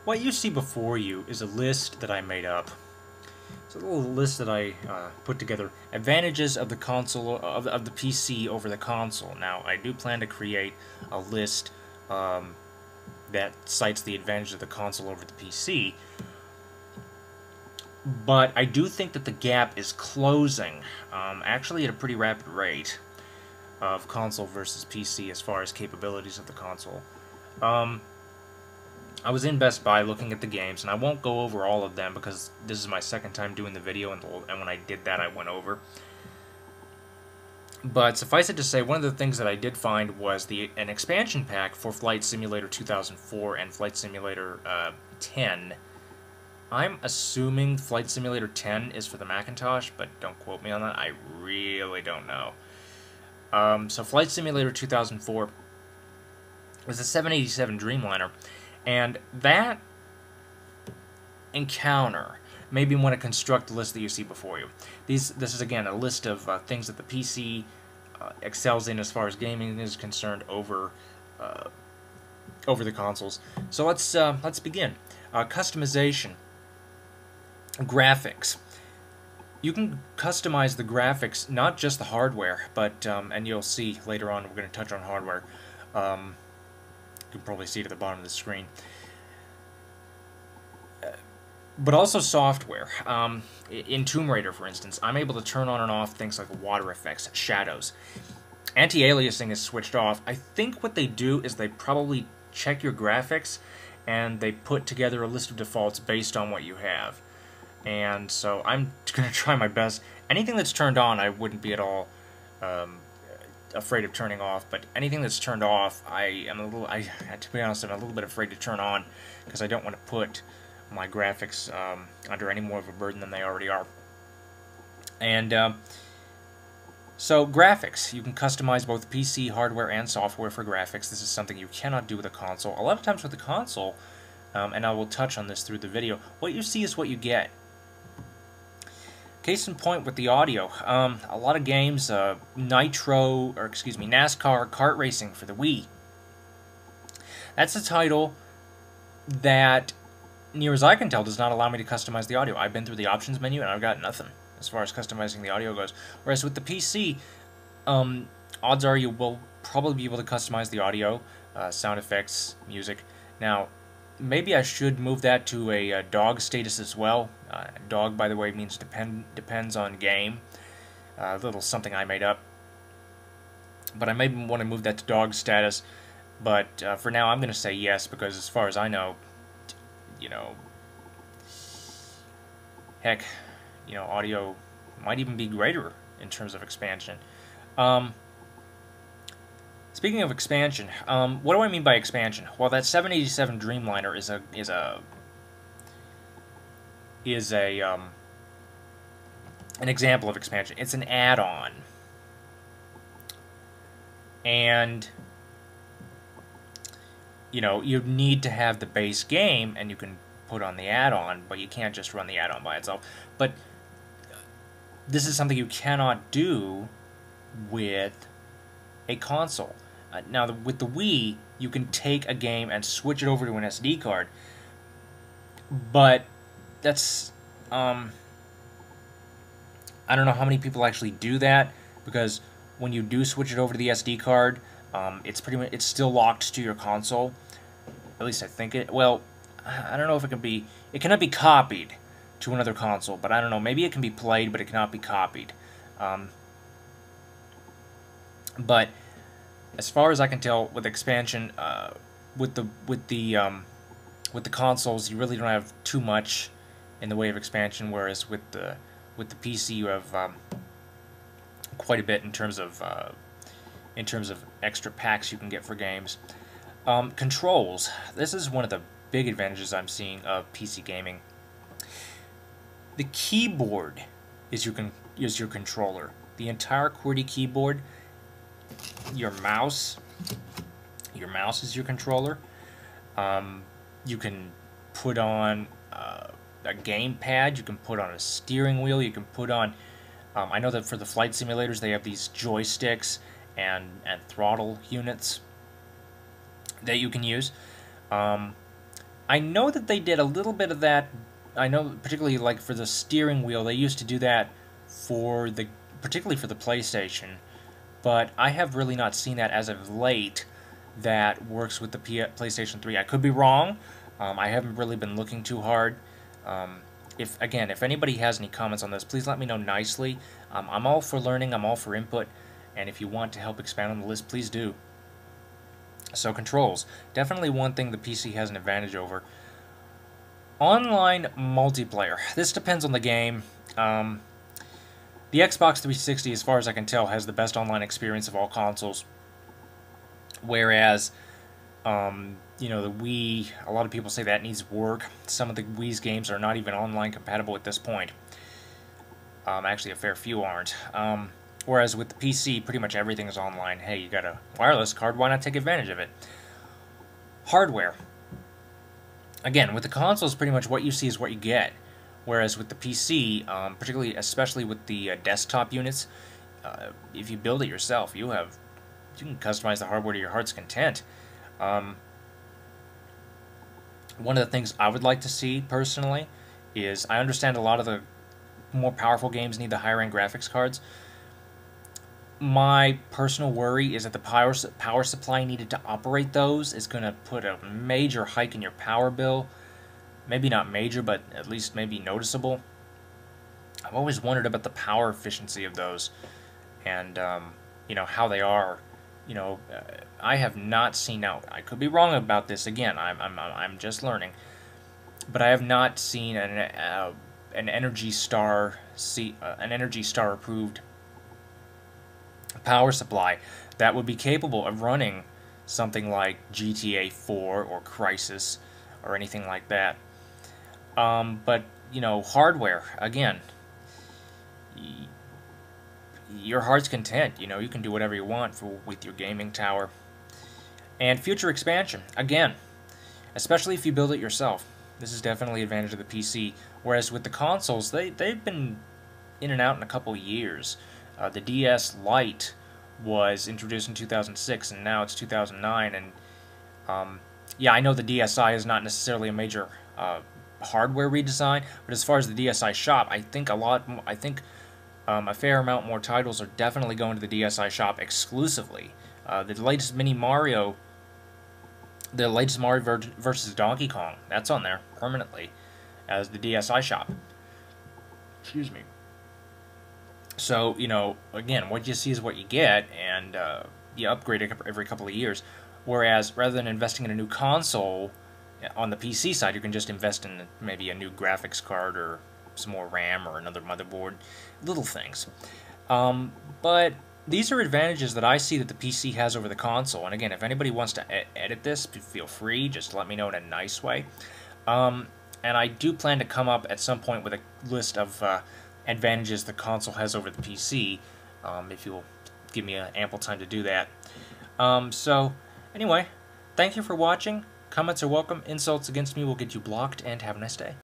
What you see before you is a list that I made up. It's a little list that I put together. Advantages of the console of the PC over the console. Now, I do plan to create a list that cites the advantage of the console over the PC. But I do think that the gap is closing, actually at a pretty rapid rate, of console versus PC as far as capabilities of the console. I was in Best Buy looking at the games, and I won't go over all of them because this is my second time doing the video, and when I did that I went over. But suffice it to say, one of the things that I did find was an expansion pack for Flight Simulator 2004 and Flight Simulator 10. I'm assuming Flight Simulator 10 is for the Macintosh, but don't quote me on that. I really don't know. So Flight Simulator 2004 was a 787 Dreamliner. And that encounter made me want to construct the list that you see before you. This is, again, a list of things that the PC excels in as far as gaming is concerned over the consoles. So let's begin. Customization. Graphics. You can customize the graphics, not just the hardware, but and you'll see later on we're going to touch on hardware. You can probably see it at the bottom of the screen. But also software. In Tomb Raider, for instance, I'm able to turn on and off things like water effects, shadows. Anti-aliasing is switched off. I think what they do is they probably check your graphics and they put together a list of defaults based on what you have. And so I'm going to try my best. Anything that's turned on, I wouldn't be at all afraid of turning off, but anything that's turned off, to be honest, I'm a little bit afraid to turn on because I don't want to put my graphics under any more of a burden than they already are. And so graphics, you can customize both PC hardware and software for graphics. This is something you cannot do with a console. A lot of times with a console, and I will touch on this through the video, what you see is what you get. Case in point with the audio, a lot of games, NASCAR kart racing for the Wii. That's a title that, near as I can tell, does not allow me to customize the audio. I've been through the options menu and I've got nothing as far as customizing the audio goes. Whereas with the PC, odds are you will probably be able to customize the audio, sound effects, music. Now, maybe I should move that to a dog status as well. Dog, by the way, means depends on game. A little something I made up. But I may want to move that to dog status. But for now, I'm going to say yes, because as far as I know, heck, audio might even be greater in terms of expansion. Speaking of expansion, what do I mean by expansion? Well, that 787 Dreamliner is an example of expansion. It's an add-on, and you need to have the base game, and you can put on the add-on, but you can't just run the add-on by itself. But this is something you cannot do with a console. Now, with the Wii, you can take a game and switch it over to an SD card, but that's, I don't know how many people actually do that, because when you do switch it over to the SD card, it's still locked to your console. At least I think it. Well, I don't know if it cannot be copied to another console, but I don't know. Maybe it can be played, but it cannot be copied. But as far as I can tell, with expansion, with the consoles, you really don't have too much in the way of expansion. Whereas with the PC, you have quite a bit in terms of extra packs you can get for games. Controls. This is one of the big advantages I'm seeing of PC gaming. The keyboard is your controller. The entire QWERTY keyboard. Your mouse is your controller. You can put on a gamepad. You can put on a steering wheel. You can put on. I know that for the flight simulators, they have these joysticks and throttle units that you can use. I know that they did a little bit of that. I know particularly like for the steering wheel, they used to do that for the particularly for the PlayStation, but I have really not seen that as of late that works with the PlayStation 3. I could be wrong. I haven't really been looking too hard. If anybody has any comments on this, please let me know nicely. I'm all for learning. I'm all for input. And if you want to help expand on the list, please do. So controls. Definitely one thing the PC has an advantage over. Online multiplayer. This depends on the game. The Xbox 360, as far as I can tell, has the best online experience of all consoles. Whereas, you know, the Wii, a lot of people say that needs work. Some of the Wii's games are not even online compatible at this point. Actually, a fair few aren't. Whereas with the PC, pretty much everything is online. Hey, you got a wireless card, why not take advantage of it? Hardware. Again, with the consoles, pretty much what you see is what you get. Whereas with the PC, especially with the desktop units, if you build it yourself, you can customize the hardware to your heart's content. One of the things I would like to see personally is, I understand a lot of the more powerful games need the higher end graphics cards. My personal worry is that the power supply needed to operate those is going to put a major hike in your power bill. Maybe not major, but at least maybe noticeable. I've always wondered about the power efficiency of those, and you know, how they are. You know, I have not seen, now I could be wrong about this. Again, I'm just learning, but I have not seen an Energy Star approved power supply that would be capable of running something like GTA 4 or Crysis or anything like that. But, you know, hardware, again, your heart's content. You know, you can do whatever you want with your gaming tower. And future expansion, again, especially if you build it yourself. This is definitely an advantage of the PC. Whereas with the consoles, they've been in and out in a couple of years. The DS Lite was introduced in 2006, and now it's 2009. And yeah, I know the DSi is not necessarily a major hardware redesign, but as far as the DSi shop, I think a fair amount more titles are definitely going to the DSi shop exclusively. The latest Mario versus Donkey Kong, that's on there permanently as the DSi shop. Excuse me. So, you know, again, what you see is what you get, and you upgrade it every couple of years. Whereas, rather than investing in a new console, on the PC side, you can just invest in maybe a new graphics card or some more RAM or another motherboard. Little things. But these are advantages that I see that the PC has over the console. And again, if anybody wants to edit this, feel free. Just let me know in a nice way. And I do plan to come up at some point with a list of advantages the console has over the PC, if you'll give me ample time to do that. So, anyway, thank you for watching. Comments are welcome. Insults against me will get you blocked, and have a nice day.